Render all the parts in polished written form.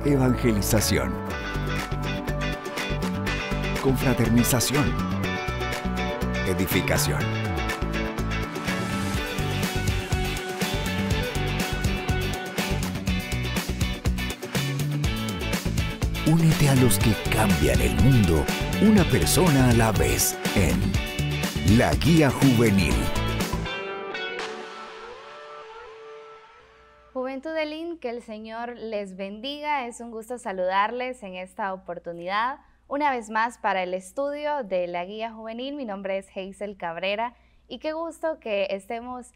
Evangelización. Confraternización. Edificación. Únete a los que cambian el mundo, una persona a la vez, en La Guía Juvenil. Juventud del IN, que el Señor les bendiga. Es un gusto saludarles en esta oportunidad. Una vez más para el estudio de La Guía Juvenil. Mi nombre es Hazel Cabrera y qué gusto que estemos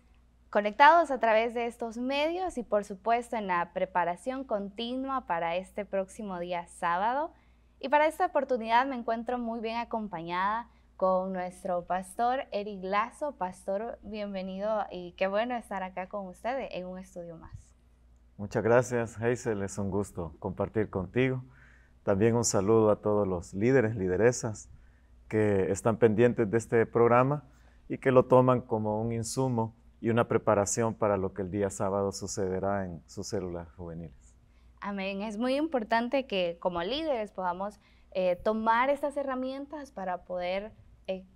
conectados a través de estos medios y por supuesto en la preparación continua para este próximo día sábado. Y para esta oportunidad me encuentro muy bien acompañada con nuestro pastor Eric Lazo. Pastor, bienvenido y qué bueno estar acá con ustedes en un estudio más. Muchas gracias, Hazel, es un gusto compartir contigo. También un saludo a todos los líderes, lideresas que están pendientes de este programa y que lo toman como un insumo y una preparación para lo que el día sábado sucederá en sus células juveniles. Amén. Es muy importante que como líderes podamos tomar estas herramientas para poder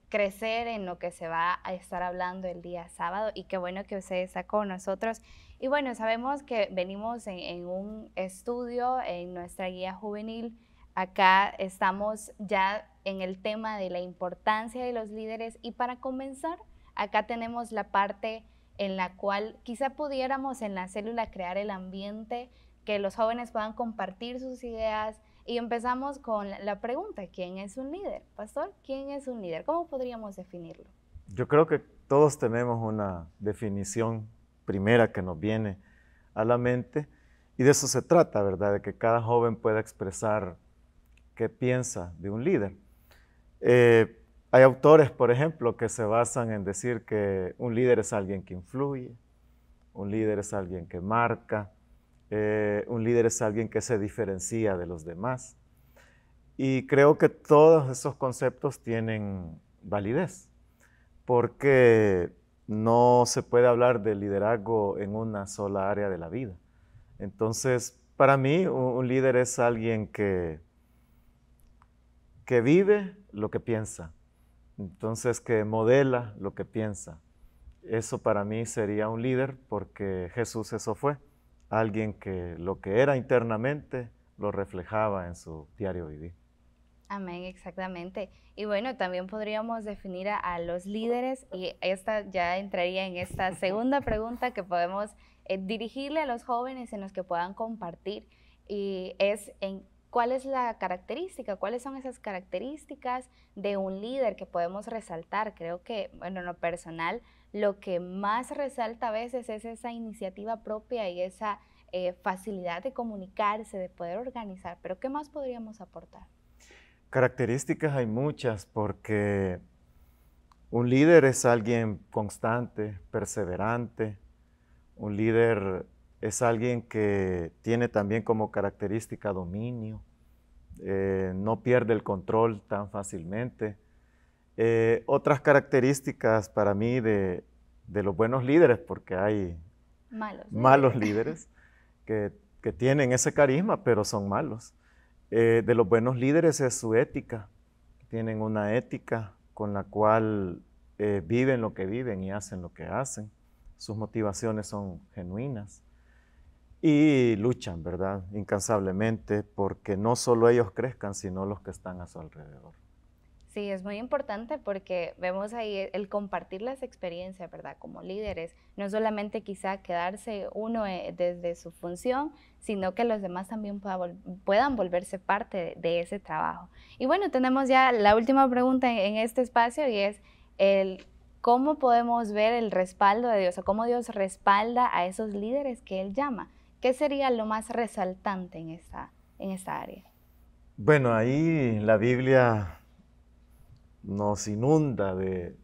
crecer en lo que se va a estar hablando el día sábado, y qué bueno que usted está con nosotros. Y bueno, sabemos que venimos en un estudio en nuestra guía juvenil. Acá estamos ya en el tema de la importancia de los líderes, y para comenzar, acá tenemos la parte en la cual quizá pudiéramos en la célula crear el ambiente, que los jóvenes puedan compartir sus ideas. Y empezamos con la pregunta, ¿quién es un líder? Pastor, ¿quién es un líder? ¿Cómo podríamos definirlo? Yo creo que todos tenemos una definición primera que nos viene a la mente, y de eso se trata, ¿verdad? De que cada joven pueda expresar qué piensa de un líder. Hay autores, por ejemplo, que se basan en decir que un líder es alguien que influye, un líder es alguien que marca, un líder es alguien que se diferencia de los demás. Y creo que todos esos conceptos tienen validez, porque no se puede hablar de liderazgo en una sola área de la vida. Entonces, para mí, un líder es alguien que vive lo que piensa, entonces que modela lo que piensa. Eso para mí sería un líder, porque Jesús eso fue, alguien que lo que era internamente lo reflejaba en su diario vivir. Amén, exactamente. Y bueno, también podríamos definir a los líderes, y esta ya entraría en esta segunda pregunta que podemos dirigirle a los jóvenes en los que puedan compartir, y es en cuál es la característica, cuáles son esas características de un líder que podemos resaltar. Creo que, bueno, en lo personal, lo que más resalta a veces es esa iniciativa propia y esa facilidad de comunicarse, de poder organizar. Pero ¿qué más podríamos aportar? Características hay muchas, porque un líder es alguien constante, perseverante. Un líder es alguien que tiene también como característica dominio, no pierde el control tan fácilmente. Otras características para mí de los buenos líderes, porque hay malos líderes que tienen ese carisma, pero son malos. De los buenos líderes es su ética. Tienen una ética con la cual viven lo que viven y hacen lo que hacen. Sus motivaciones son genuinas y luchan, ¿verdad?, incansablemente, porque no solo ellos crezcan, sino los que están a su alrededor. Sí, es muy importante porque vemos ahí el compartir las experiencias, ¿verdad? Como líderes, no solamente quizá quedarse uno desde su función, sino que los demás también puedan volverse parte de ese trabajo. Y bueno, tenemos ya la última pregunta en este espacio, y es ¿cómo podemos ver el respaldo de Dios, o cómo Dios respalda a esos líderes que Él llama? ¿Qué sería lo más resaltante en esta área? Bueno, ahí la Biblia nos inunda de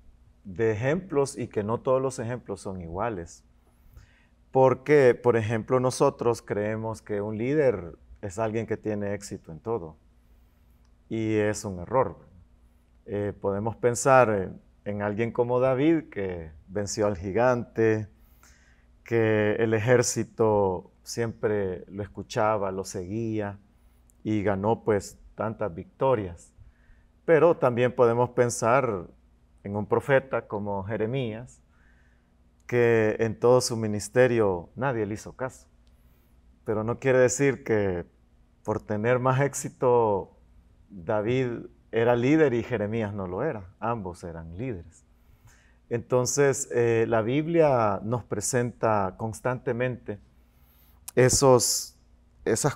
ejemplos, y que no todos los ejemplos son iguales. Porque, por ejemplo, nosotros creemos que un líder es alguien que tiene éxito en todo, y es un error. Podemos pensar en alguien como David, que venció al gigante, que el ejército siempre lo escuchaba, lo seguía y ganó pues tantas victorias. Pero también podemos pensar en un profeta como Jeremías, que en todo su ministerio nadie le hizo caso. Pero no quiere decir que por tener más éxito David era líder y Jeremías no lo era. Ambos eran líderes. Entonces, la Biblia nos presenta constantemente esas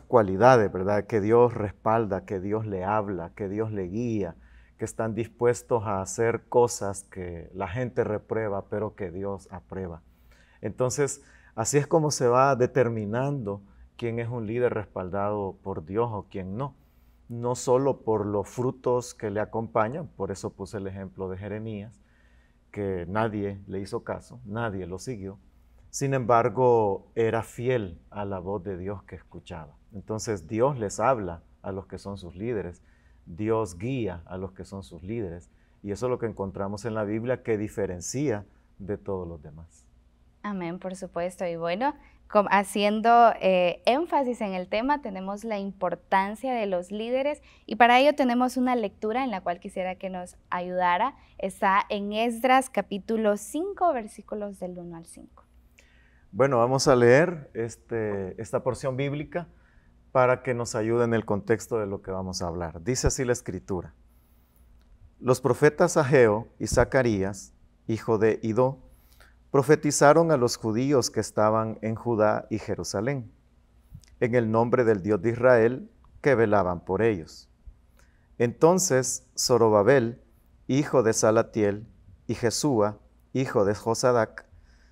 cualidades, ¿verdad? Que Dios respalda, que Dios le habla, que Dios le guía, que están dispuestos a hacer cosas que la gente reprueba, pero que Dios aprueba. Entonces, así es como se va determinando quién es un líder respaldado por Dios o quién no. No solo por los frutos que le acompañan, por eso puse el ejemplo de Jeremías, que nadie le hizo caso, nadie lo siguió. Sin embargo, era fiel a la voz de Dios que escuchaba. Entonces, Dios les habla a los que son sus líderes. Dios guía a los que son sus líderes. Y eso es lo que encontramos en la Biblia que diferencia de todos los demás. Amén, por supuesto. Y bueno, haciendo énfasis en el tema, tenemos la importancia de los líderes y para ello tenemos una lectura en la cual quisiera que nos ayudara. Está en Esdras capítulo 5, versículos del 1 al 5. Bueno, vamos a leer esta porción bíblica para que nos ayude en el contexto de lo que vamos a hablar. Dice así la Escritura. Los profetas Ageo y Zacarías, hijo de Idó, profetizaron a los judíos que estaban en Judá y Jerusalén, en el nombre del Dios de Israel, que velaban por ellos. Entonces Zorobabel, hijo de Salatiel, y Jesúa, hijo de Josadac,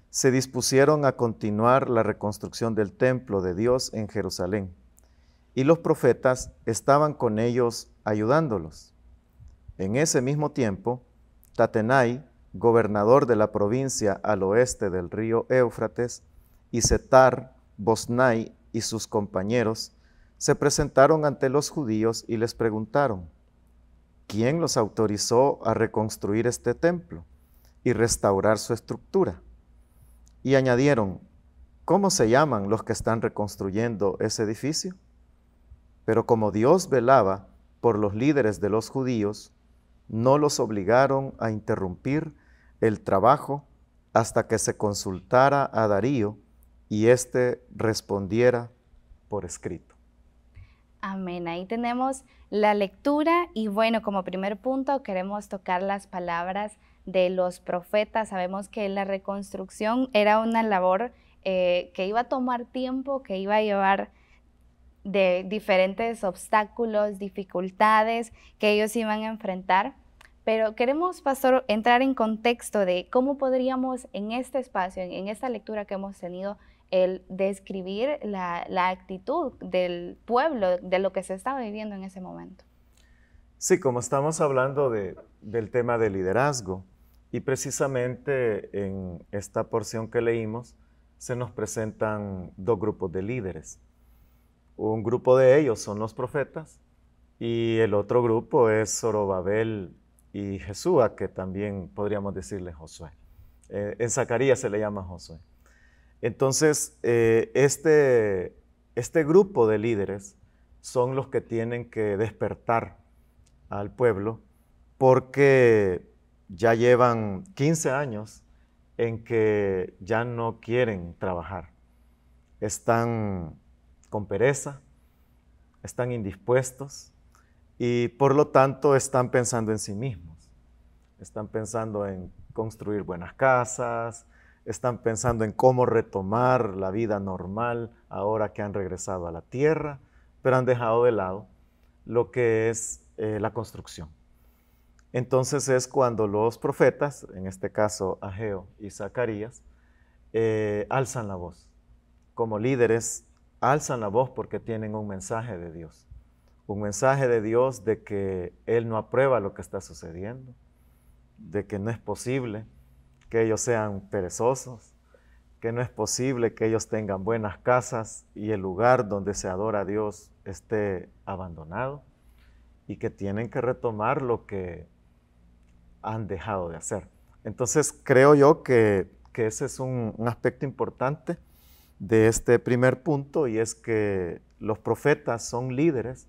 se dispusieron a continuar la reconstrucción del templo de Dios en Jerusalén, y los profetas estaban con ellos ayudándolos. En ese mismo tiempo, Tatenai, gobernador de la provincia al oeste del río Éufrates, y Setar, Boznai y sus compañeros, se presentaron ante los judíos y les preguntaron, ¿quién los autorizó a reconstruir este templo y restaurar su estructura? Y añadieron, ¿cómo se llaman los que están reconstruyendo ese edificio? Pero como Dios velaba por los líderes de los judíos, no los obligaron a interrumpir el trabajo hasta que se consultara a Darío y éste respondiera por escrito. Amén. Ahí tenemos la lectura y bueno, como primer punto queremos tocar las palabras de los profetas. Sabemos que la reconstrucción era una labor que iba a tomar tiempo, que iba a llevar de diferentes obstáculos, dificultades que ellos iban a enfrentar. Pero queremos, pastor, entrar en contexto de cómo podríamos en este espacio, en esta lectura que hemos tenido, el describir la actitud del pueblo, de lo que se estaba viviendo en ese momento. Sí, como estamos hablando del tema de liderazgo, y precisamente en esta porción que leímos, se nos presentan dos grupos de líderes. Un grupo de ellos son los profetas, y el otro grupo es Zorobabel y Jesúa, que también podríamos decirle Josué. En Zacarías se le llama Josué. Entonces, este grupo de líderes son los que tienen que despertar al pueblo porque ya llevan 15 años en que ya no quieren trabajar. Están con pereza, están indispuestos y por lo tanto están pensando en sí mismos. Están pensando en construir buenas casas, están pensando en cómo retomar la vida normal ahora que han regresado a la tierra, pero han dejado de lado lo que es la construcción. Entonces es cuando los profetas, en este caso Ageo y Zacarías, alzan la voz. Como líderes, alzan la voz porque tienen un mensaje de Dios. Un mensaje de Dios de que Él no aprueba lo que está sucediendo, de que no es posible que ellos sean perezosos, que no es posible que ellos tengan buenas casas y el lugar donde se adora a Dios esté abandonado y que tienen que retomar lo que han dejado de hacer. Entonces creo yo que que ese es un aspecto importante de este primer punto, y es que los profetas son líderes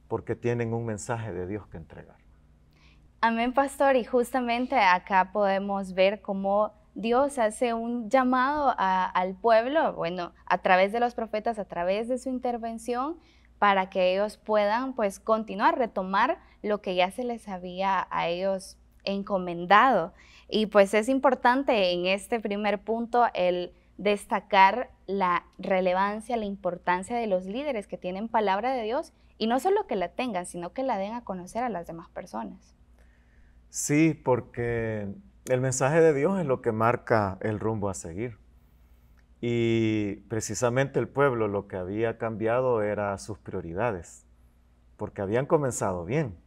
porque tienen un mensaje de Dios que entregar. Amén, pastor, y justamente acá podemos ver cómo Dios hace un llamado al pueblo, bueno, a través de los profetas, a través de su intervención, para que ellos puedan pues continuar, retomar lo que ya se les había a ellos encomendado. Y pues es importante en este primer punto el destacar la relevancia, la importancia de los líderes que tienen palabra de Dios, y no solo que la tengan, sino que la den a conocer a las demás personas. Sí, porque el mensaje de Dios es lo que marca el rumbo a seguir. Y precisamente el pueblo lo que había cambiado era sus prioridades, porque habían comenzado bien.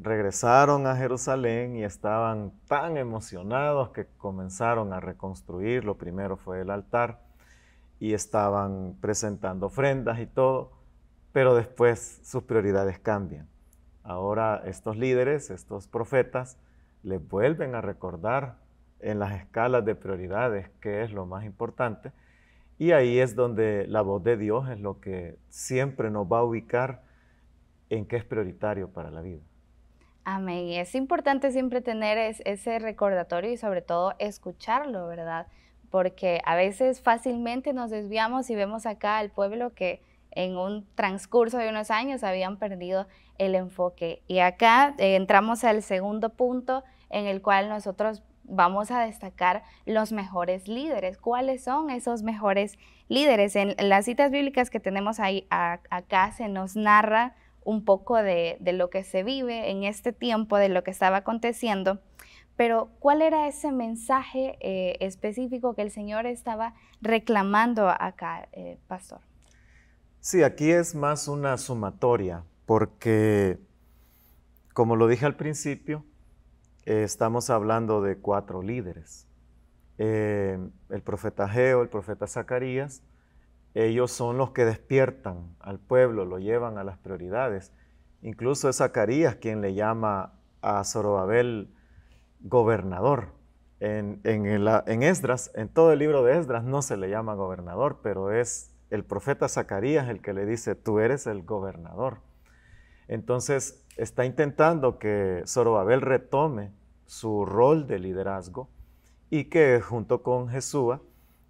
Regresaron a Jerusalén y estaban tan emocionados que comenzaron a reconstruir. Lo primero fue el altar y estaban presentando ofrendas y todo, pero después sus prioridades cambian. Ahora estos líderes, estos profetas, les vuelven a recordar en las escalas de prioridades qué es lo más importante, y ahí es donde la voz de Dios es lo que siempre nos va a ubicar en qué es prioritario para la vida. Amén. Y es importante siempre tener ese recordatorio y sobre todo escucharlo, ¿verdad? Porque a veces fácilmente nos desviamos y vemos acá al pueblo que en un transcurso de unos años habían perdido el enfoque. Y acá entramos al segundo punto en el cual nosotros vamos a destacar los mejores líderes. ¿Cuáles son esos mejores líderes? En las citas bíblicas que tenemos ahí, acá se nos narra un poco de lo que se vive en este tiempo, de lo que estaba aconteciendo. Pero, ¿cuál era ese mensaje específico que el Señor estaba reclamando acá, pastor? Sí, aquí es más una sumatoria, porque, como lo dije al principio, estamos hablando de 4 líderes. El profeta Ageo, el profeta Zacarías, ellos son los que despiertan al pueblo, lo llevan a las prioridades. Incluso es Zacarías quien le llama a Zorobabel gobernador. En Esdras, en todo el libro de Esdras no se le llama gobernador, pero es el profeta Zacarías el que le dice, tú eres el gobernador. Entonces está intentando que Zorobabel retome su rol de liderazgo y que junto con Jesúa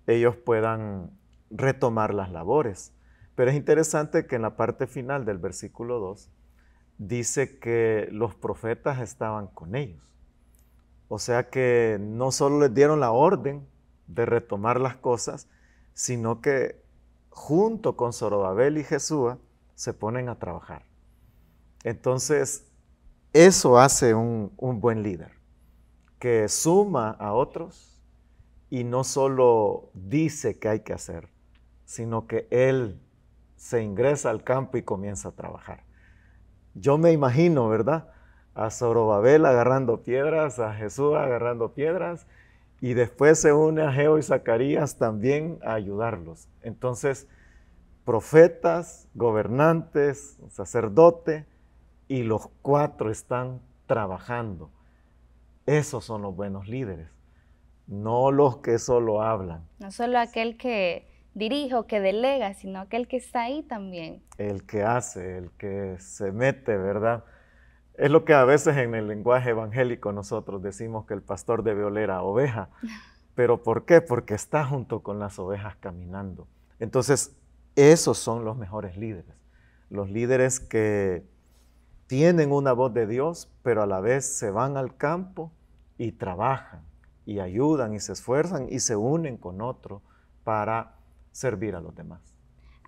ellos puedan retomar las labores. Pero es interesante que en la parte final del versículo 2 dice que los profetas estaban con ellos. O sea que no solo les dieron la orden de retomar las cosas, sino que junto con Zorobabel y Jesúa se ponen a trabajar. Entonces, eso hace un buen líder, que suma a otros y no solo dice que hay que hacer, sino que él se ingresa al campo y comienza a trabajar. Yo me imagino, ¿verdad?, a Zorobabel agarrando piedras, a Jesús agarrando piedras, y después se une a Ageo y Zacarías también a ayudarlos. Entonces, profetas, gobernantes, sacerdote, y los 4 están trabajando. Esos son los buenos líderes, no los que solo hablan. No solo aquel que dirige o que delega, sino aquel que está ahí también. El que hace, el que se mete, ¿verdad? Es lo que a veces en el lenguaje evangélico nosotros decimos que el pastor debe oler a oveja. ¿Pero por qué? Porque está junto con las ovejas caminando. Entonces, esos son los mejores líderes. Los líderes que tienen una voz de Dios, pero a la vez se van al campo y trabajan, y ayudan, y se esfuerzan, y se unen con otro para servir a los demás.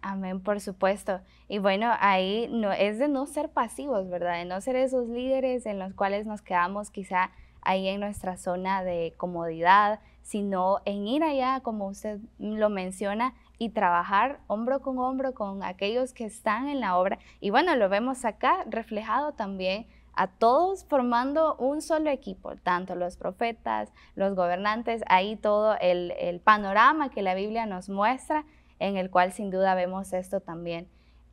Amén, por supuesto. Y bueno, ahí no, es de no ser pasivos, ¿verdad? De no ser esos líderes en los cuales nos quedamos quizá ahí en nuestra zona de comodidad, sino en ir allá, como usted lo menciona, y trabajar hombro con aquellos que están en la obra. Y bueno, lo vemos acá reflejado también a todos formando un solo equipo, tanto los profetas, los gobernantes, ahí todo el panorama que la Biblia nos muestra, en el cual sin duda vemos esto también.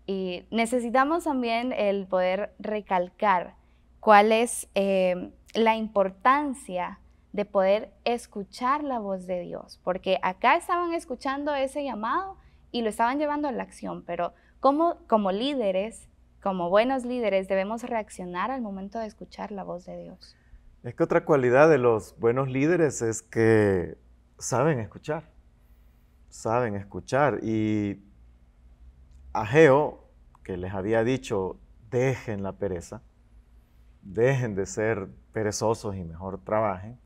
Y necesitamos también el poder recalcar cuál es la importancia de poder escuchar la voz de Dios, porque acá estaban escuchando ese llamado y lo estaban llevando a la acción, pero como líderes, como buenos líderes, debemos reaccionar al momento de escuchar la voz de Dios. Es que otra cualidad de los buenos líderes es que saben escuchar. Saben escuchar. Y Ageo, que les había dicho, dejen la pereza, dejen de ser perezosos y mejor trabajen.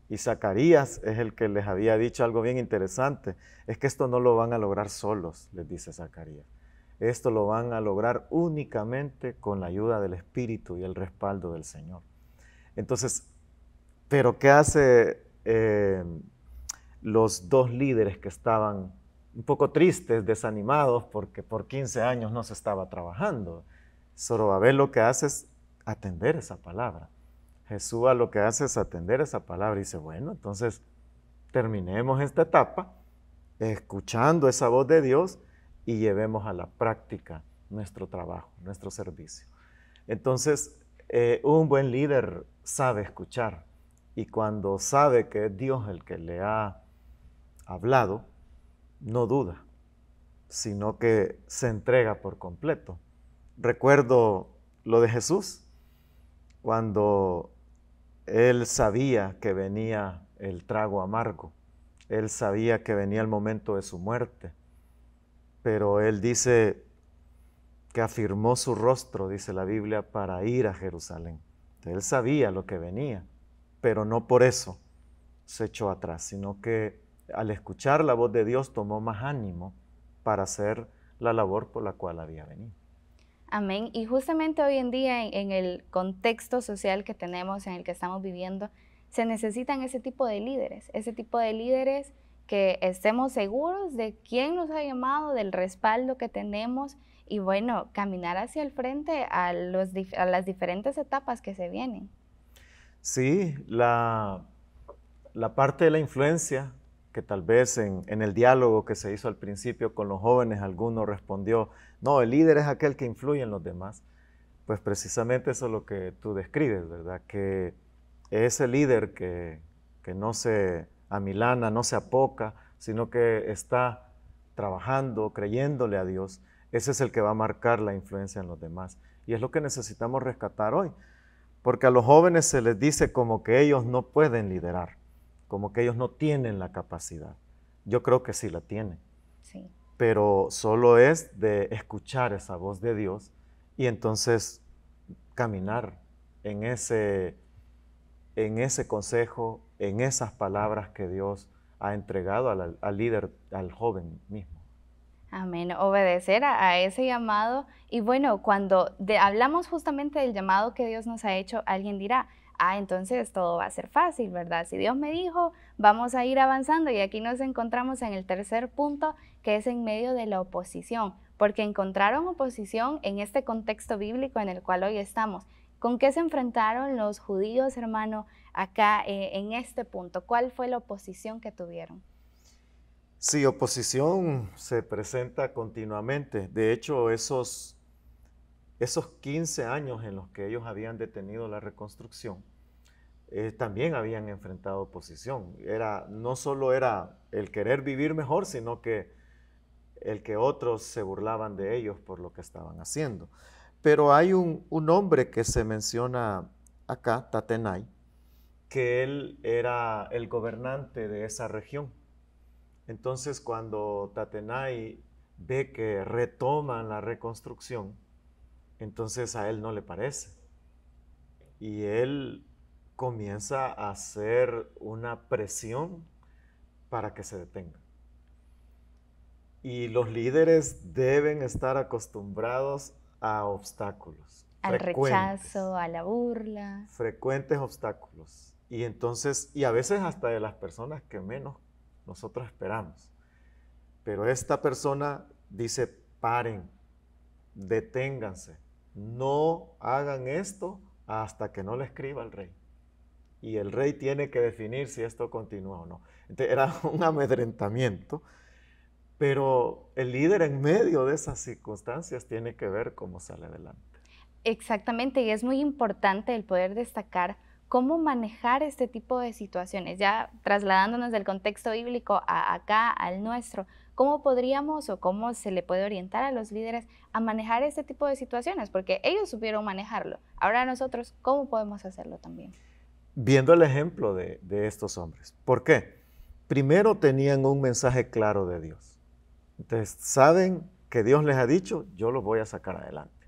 Y Zacarías es el que les había dicho algo bien interesante, es que esto no lo van a lograr solos, les dice Zacarías. Esto lo van a lograr únicamente con la ayuda del Espíritu y el respaldo del Señor. Entonces, ¿pero qué hace los dos líderes que estaban un poco tristes, desanimados, porque por 15 años no se estaba trabajando? Zorobabel lo que hace es atender esa palabra. Jesús lo que hace es atender esa palabra y dice, bueno, entonces terminemos esta etapa escuchando esa voz de Dios y llevemos a la práctica nuestro trabajo, nuestro servicio. Entonces, un buen líder sabe escuchar y cuando sabe que es Dios el que le ha hablado, no duda, sino que se entrega por completo. Recuerdo lo de Jesús, cuando él sabía que venía el trago amargo, él sabía que venía el momento de su muerte, pero él dice que afirmó su rostro, dice la Biblia, para ir a Jerusalén. Él sabía lo que venía, pero no por eso se echó atrás, sino que al escuchar la voz de Dios tomó más ánimo para hacer la labor por la cual había venido. Amén. Y justamente hoy en día, en el contexto social que tenemos, en el que estamos viviendo, se necesitan ese tipo de líderes que estemos seguros de quién nos ha llamado, del respaldo que tenemos y bueno, caminar hacia el frente a las diferentes etapas que se vienen. Sí, la parte de la influencia, que tal vez en el diálogo que se hizo al principio con los jóvenes, alguno respondió, no, el líder es aquel que influye en los demás. Pues precisamente eso es lo que tú describes, ¿verdad? Que ese líder que no se amilana, no se apoca, sino que está trabajando, creyéndole a Dios, ese es el que va a marcar la influencia en los demás. Y es lo que necesitamos rescatar hoy, porque a los jóvenes se les dice como que ellos no pueden liderar, como que ellos no tienen la capacidad. Yo creo que sí la tienen. Sí. Pero solo es de escuchar esa voz de Dios y entonces caminar en ese consejo, en esas palabras que Dios ha entregado al líder, al joven mismo. Amén, obedecer a ese llamado. Y bueno, cuando hablamos justamente del llamado que Dios nos ha hecho, alguien dirá, entonces todo va a ser fácil, ¿verdad? Si Dios me dijo, vamos a ir avanzando y aquí nos encontramos en el tercer punto, que es en medio de la oposición, porque encontraron oposición en este contexto bíblico en el cual hoy estamos. ¿Con qué se enfrentaron los judíos, hermano, acá en este punto? ¿Cuál fue la oposición que tuvieron? Sí, oposición se presenta continuamente. De hecho, esos 15 años en los que ellos habían detenido la reconstrucción, también habían enfrentado oposición. No solo era el querer vivir mejor, sino que el que otros se burlaban de ellos por lo que estaban haciendo. Pero hay un hombre que se menciona acá, Tatenai, que él era el gobernante de esa región. Entonces, cuando Tatenai ve que retoman la reconstrucción, entonces a él no le parece. Y él comienza a hacer una presión para que se detenga. Y los líderes deben estar acostumbrados a obstáculos. Al rechazo, a la burla. Frecuentes obstáculos. Y entonces, y a veces hasta de las personas que menos nosotros esperamos. Pero esta persona dice, paren, deténganse, no hagan esto hasta que no le escriba el rey. Y el rey tiene que definir si esto continúa o no. Entonces, era un amedrentamiento, pero el líder en medio de esas circunstancias tiene que ver cómo sale adelante. Exactamente, y es muy importante el poder destacar cómo manejar este tipo de situaciones, ya trasladándonos del contexto bíblico acá al nuestro. ¿Cómo podríamos o cómo se le puede orientar a los líderes a manejar este tipo de situaciones? Porque ellos supieron manejarlo. Ahora nosotros, ¿cómo podemos hacerlo también? Viendo el ejemplo de estos hombres. ¿Por qué? Primero tenían un mensaje claro de Dios. Entonces, saben que Dios les ha dicho, yo lo voy a sacar adelante.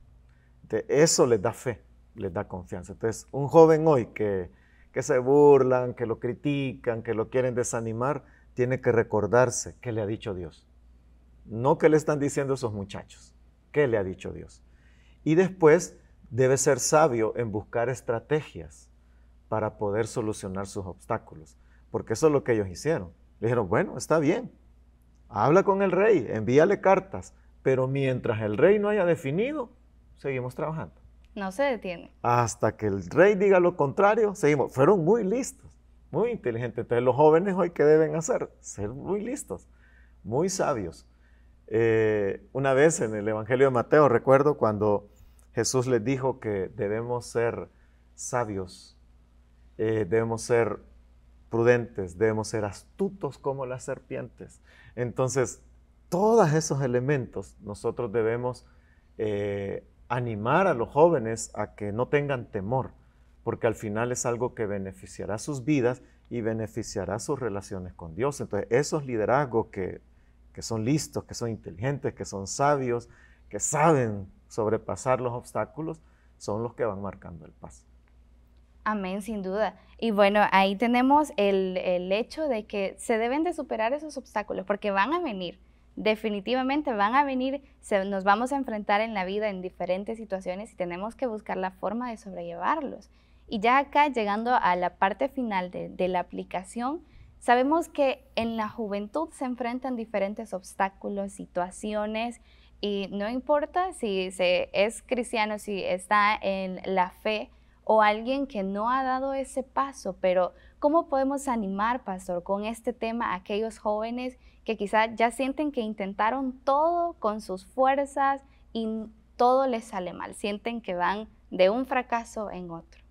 Entonces, eso les da fe, les da confianza. Entonces, un joven hoy que se burlan, que lo critican, que lo quieren desanimar, tiene que recordarse qué le ha dicho Dios. No qué le están diciendo esos muchachos, qué le ha dicho Dios. Y después debe ser sabio en buscar estrategias para poder solucionar sus obstáculos, porque eso es lo que ellos hicieron. Le dijeron, bueno, está bien, habla con el rey, envíale cartas, pero mientras el rey no haya definido, seguimos trabajando. No se detiene. Hasta que el rey diga lo contrario, seguimos. Fueron muy listos, muy inteligentes. Entonces los jóvenes hoy, ¿qué deben hacer? Ser muy listos, muy sabios. Una vez en el Evangelio de Mateo, recuerdo cuando Jesús les dijo que debemos ser sabios, debemos ser prudentes, debemos ser astutos como las serpientes. Entonces, todos esos elementos nosotros debemos animar a los jóvenes a que no tengan temor, porque al final es algo que beneficiará sus vidas y beneficiará sus relaciones con Dios. Entonces, esos liderazgos que son listos, que son inteligentes, que son sabios, que saben sobrepasar los obstáculos, son los que van marcando el paso. Amén, sin duda. Y bueno, ahí tenemos el hecho de que se deben de superar esos obstáculos, porque van a venir, definitivamente van a venir, nos vamos a enfrentar en la vida en diferentes situaciones y tenemos que buscar la forma de sobrellevarlos. Y ya acá, llegando a la parte final de la aplicación, sabemos que en la juventud se enfrentan diferentes obstáculos, situaciones, y no importa si es cristiano, si está en la fe, o alguien que no ha dado ese paso, pero ¿cómo podemos animar, pastor, con este tema a aquellos jóvenes que quizás ya sienten que intentaron todo con sus fuerzas y todo les sale mal? Sienten que van de un fracaso en otro.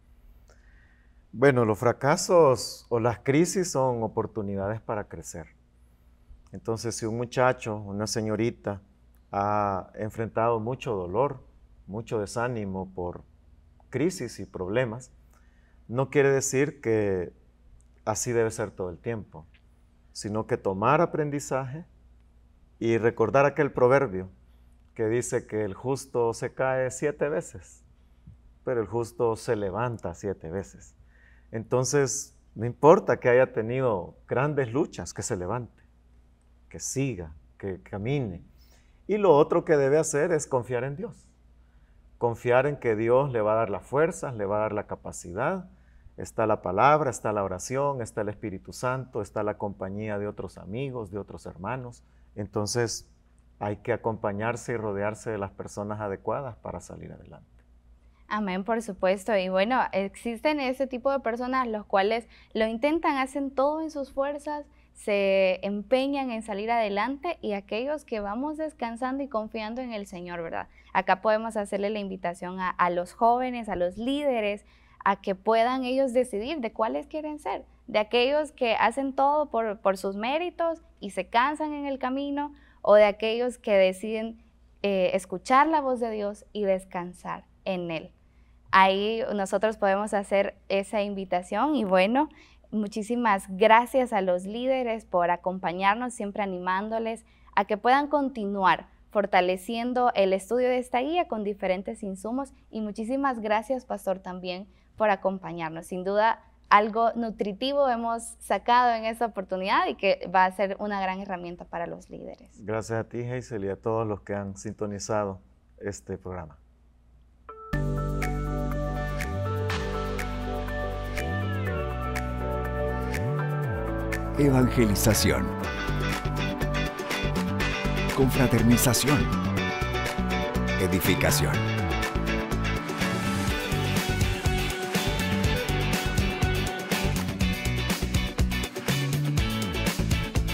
Bueno, los fracasos o las crisis son oportunidades para crecer. Entonces, si un muchacho, una señorita, ha enfrentado mucho dolor, mucho desánimo por crisis y problemas, no quiere decir que así debe ser todo el tiempo, sino que tomar aprendizaje y recordar aquel proverbio que dice que el justo se cae 7 veces, pero el justo se levanta 7 veces. Entonces, no importa que haya tenido grandes luchas, que se levante, que siga, que camine. Y lo otro que debe hacer es confiar en Dios. Confiar en que Dios le va a dar las fuerzas, le va a dar la capacidad. Está la palabra, está la oración, está el Espíritu Santo, está la compañía de otros amigos, de otros hermanos. Entonces hay que acompañarse y rodearse de las personas adecuadas para salir adelante. Amén, por supuesto. Y bueno, existen ese tipo de personas los cuales lo intentan, hacen todo en sus fuerzas, se empeñan en salir adelante, y aquellos que vamos descansando y confiando en el Señor, ¿verdad? Acá podemos hacerle la invitación a los jóvenes, a los líderes, a que puedan ellos decidir de cuáles quieren ser, de aquellos que hacen todo por sus méritos y se cansan en el camino, o de aquellos que deciden escuchar la voz de Dios y descansar en Él. Ahí nosotros podemos hacer esa invitación. Y bueno, muchísimas gracias a los líderes por acompañarnos, siempre animándoles a que puedan continuar fortaleciendo el estudio de esta guía con diferentes insumos. Y muchísimas gracias, pastor, también por acompañarnos. Sin duda, algo nutritivo hemos sacado en esta oportunidad y que va a ser una gran herramienta para los líderes. Gracias a ti, Hazel, y a todos los que han sintonizado este programa. Evangelización, confraternización, edificación.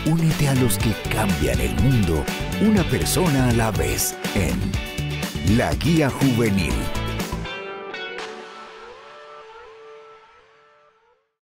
Únete a los que cambian el mundo, una persona a la vez, en La Guía Juvenil.